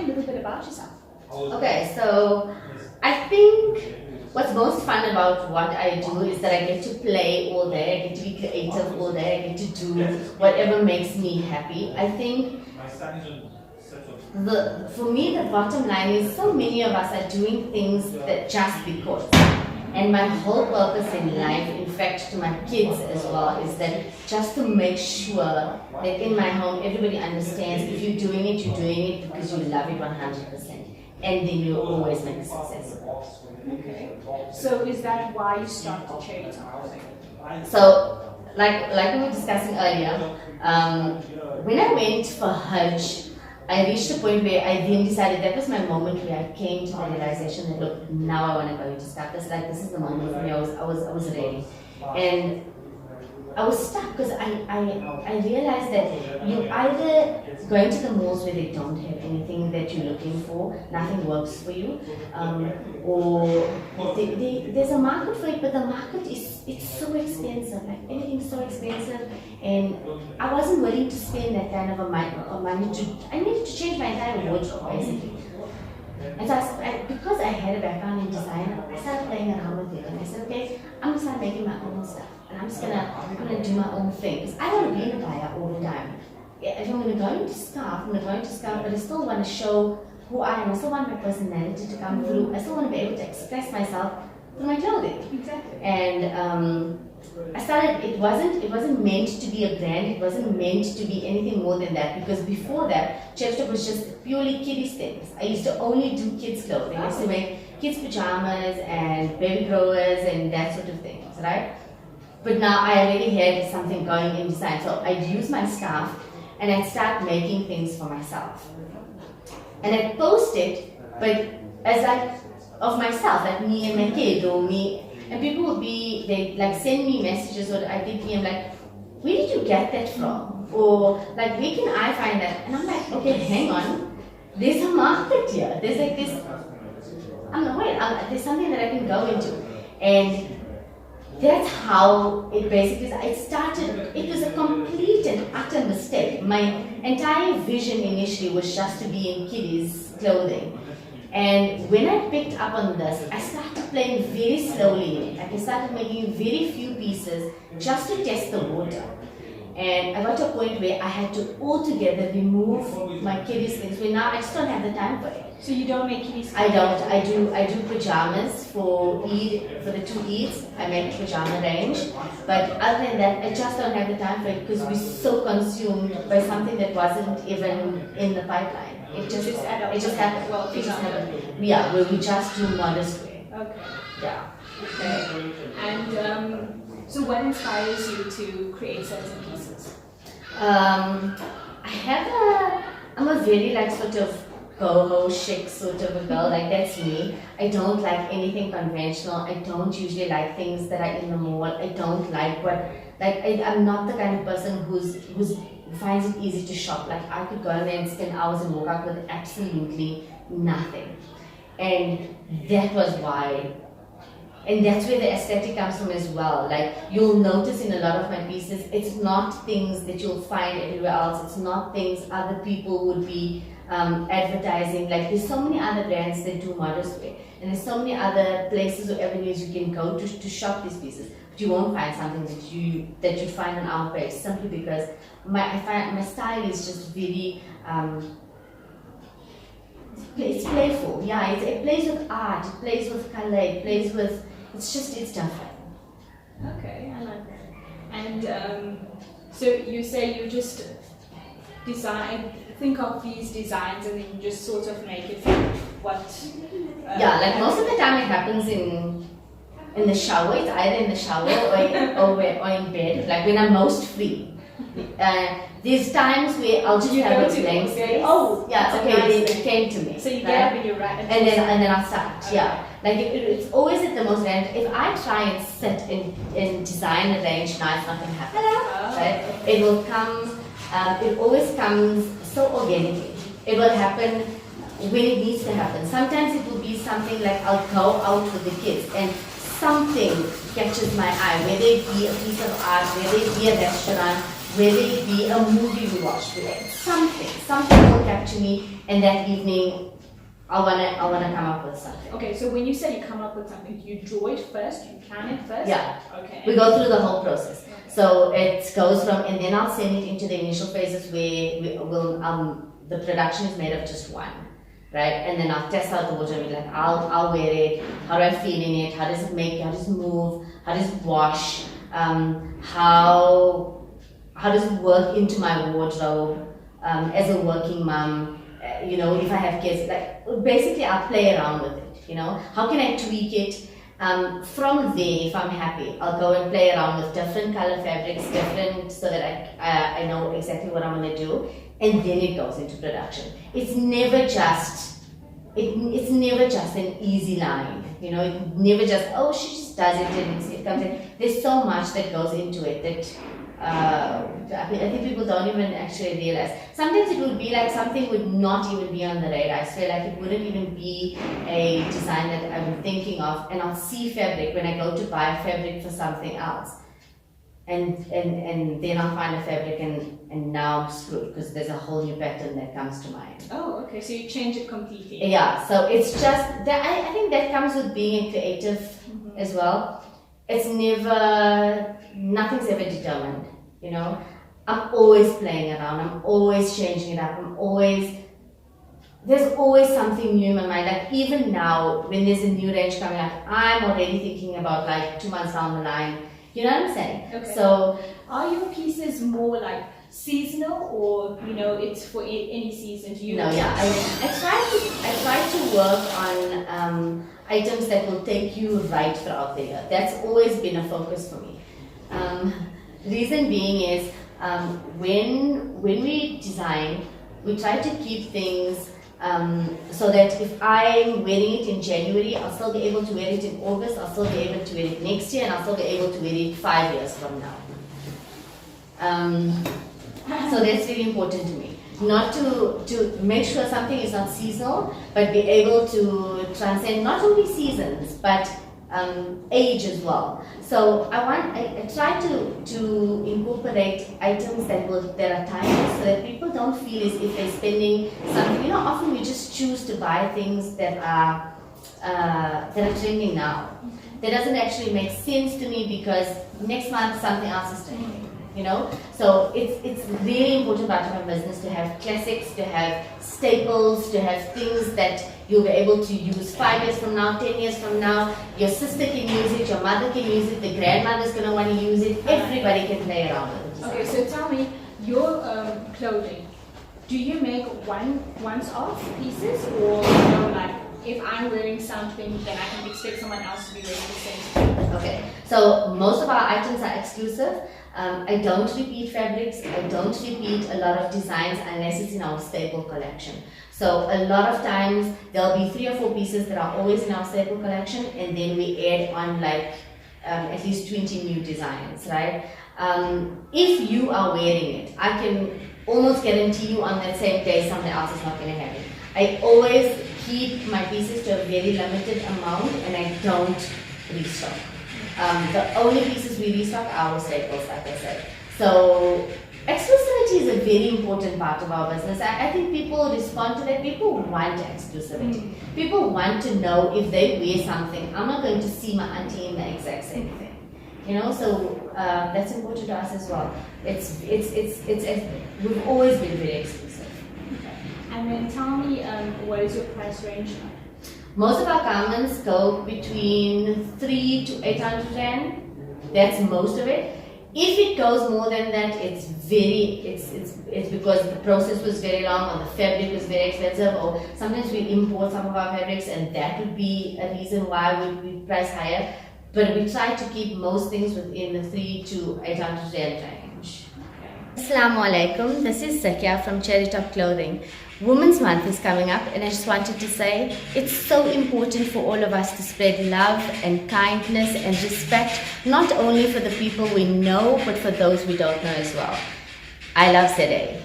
me a little bit about yourself. Okay, so I think what's most fun about what I do is that I get to play all day, I get to be creative all day, I get to do whatever makes me happy. I think for me the bottom line is so many of us are doing things that just because. And my whole purpose in life, in fact to my kids as well, is that just to make sure that in my home everybody understands if you're doing it because you love it 100%. And then you always make a success of it. Okay. So is that why you started CherryTop Clothing? So, like we were discussing earlier, when I went for Hajj, I reached a point where I then decided, that was my moment where I came to the realization that look, now I want to go into stuff. This is the moment for me. I was ready, and I was stuck because I realized that you either going to the malls where they don't have anything that you're looking for, nothing works for you, or there's a market for it, but the market it's so expensive. Like everything's so expensive, and I wasn't willing to spend that kind of a money I needed to change my entire wardrobe basically. And so because I had a background in design, I started playing around with it, and I said, okay, I'm gonna start making my own stuff. And I'm gonna do my own thing. Because I don't want to be in a buyer all the time. If I'm gonna go into stuff, but I still want to show who I am. I still want my personality to come through. I still want to be able to express myself through my clothing. Exactly. And I started. It wasn't meant to be a brand. It wasn't meant to be anything more than that. Because before that, CherryTop was just purely kiddies things. I used to only do kids clothing. I used to make kids pajamas and baby growers and that sort of things, right? But now I already had something going in design, so I'd use my stuff and I'd start making things for myself. And I'd post it, but as like of myself, like me and my kid or me, and people would they like send me messages or I get DM like, where did you get that from? Or like, where can I find that? And I'm like, okay, hang on, there's a market here. There's like this, there's something that I can go into. And that's how it basically started. It was a complete and utter mistake. My entire vision initially was just to be in kiddies clothing. And when I picked up on this, I started playing very slowly in it. Like I started making very few pieces just to test the water. And I got to a point where I had to altogether remove my kiddies things, where now I just don't have the time for it. So you don't make kiddies? I don't. I do pajamas for Eid, for the 2 Eids. I make pajama range. But other than that, I just don't have the time for it because we're so consumed by something that wasn't even in the pipeline. It just happened. Well, it just happened. Yeah, where we just do modest wear. Okay. Yeah. Okay. And so what inspires you to create certain pieces? I'm a very like sort of boho chic sort of a girl, like that's me. I don't like anything conventional. I don't usually like things that are in the mall. I don't like I'm not the kind of person who's finds it easy to shop. Like I could go in there and spend hours and walk out with absolutely nothing. And that was why. And that's where the aesthetic comes from as well. Like you'll notice in a lot of my pieces, it's not things that you'll find everywhere else. It's not things other people would be advertising. Like there's so many other brands that do modest wear, and there's so many other places or avenues you can go to shop these pieces. But you won't find something that you find on our page simply because I find my style is just very. It's playful. Yeah, it plays with art. It plays with color. It plays with. It's different. Okay, I like that. And so you say you just think of these designs and then you just sort of make it what... yeah, like most of the time it happens in the shower. It's either in the shower or in bed, like when I'm most free. There's times where I'll just have a blank space. Oh, yeah, okay, then it came to me. So you get up and you write. And then I'll start, okay. Yeah. Like it's always at the most random. If I try and sit and design a range now, it's not going to happen. Oh. Right? It will come, it always comes so organically. It will happen when it needs to happen. Sometimes it will be something like I'll go out with the kids and something catches my eye, whether it be a piece of art, whether it be a restaurant, whether it be a movie we watched today, something will capture me, and that evening I wanna come up with something. Okay, so when you say you come up with something, you draw it first, you plan it first? Yeah. Okay. We go through the whole process. Okay. So it goes from, and then I'll send it into the initial phases where the production is made of just one, right? And then I'll test out the water and be like, I'll wear it. How do I feel in it? How does it make? How does it move? How does it wash? How does it work into my wardrobe as a working mom? If I have kids, like basically I'll play around with it. How can I tweak it? From there, if I'm happy, I'll go and play around with different color fabrics, so that I know exactly what I'm going to do, and then it goes into production. It's never just an easy line. It never just, oh, she just does it and it comes in. There's so much that goes into it that I think people don't even actually realize. Sometimes it would be like something would not even be on the radar. I swear, like it wouldn't even be a design that I'm thinking of, and I'll see fabric when I go to buy fabric for something else, and then I'll find a fabric and now I'm screwed because there's a whole new pattern that comes to mind. Oh, okay. So you change it completely. Yeah. So it's just that I think that comes with being a creative as well. It's nothing's ever determined. I'm always playing around. I'm always changing it up. There's always something new in my mind. Like even now, when there's a new range coming up, I'm already thinking about like 2 months down the line. You know what I'm saying? Okay. So, are your pieces more like seasonal, or it's for any season? No, yeah. I try to work on items that will take you right throughout the year. That's always been a focus for me. Reason being is when we design, we try to keep things so that if I'm wearing it in January, I'll still be able to wear it in August, I'll still be able to wear it next year, and I'll still be able to wear it 5 years from now. So that's very important to me. Not to make sure something is not seasonal, but be able to transcend not only seasons, but age as well. So I try to incorporate items that are timeless, so that people don't feel as if they're spending something. Often we just choose to buy things that are trending now. That doesn't actually make sense to me because next month something else is trending. So it's really important part of my business to have classics, to have staples, to have things that you'll be able to use 5 years from now, 10 years from now. Your sister can use it, your mother can use it, the grandmother's going to want to use it. Everybody can play around with it. Okay, so tell me, your clothing, do you make once-off pieces, or like if I'm wearing something, then I can expect someone else to be wearing the same thing? Okay, so most of our items are exclusive. I don't repeat fabrics, I don't repeat a lot of designs unless it's in our staple collection. So a lot of times there'll be 3 or 4 pieces that are always in our staple collection, and then we add on like at least 20 new designs, right? If you are wearing it, I can almost guarantee you on that same day something else is not going to have it. I always keep my pieces to a very limited amount, and I don't restock. The only pieces we restock are our staples, like I said. So exclusivity is a very important part of our business. I think people respond to that. People want exclusivity. People want to know if they wear something, I'm not going to see my auntie in the exact same thing. So that's important to us as well. We've always been very exclusive. Okay. And then tell me, what is your price range? Most of our garments go between 3 to 800 rand. That's most of it. If it goes more than that, it's because the process was very long, or the fabric was very expensive, or sometimes we import some of our fabrics, and that would be a reason why we price higher. But we try to keep most things within the 3 to 800 rand range. Assalamu alaikum. This is Zakiyya from CherryTop Clothing. Women's Month is coming up, and I just wanted to say it's so important for all of us to spread love and kindness and respect, not only for the people we know, but for those we don't know as well. I love Sede.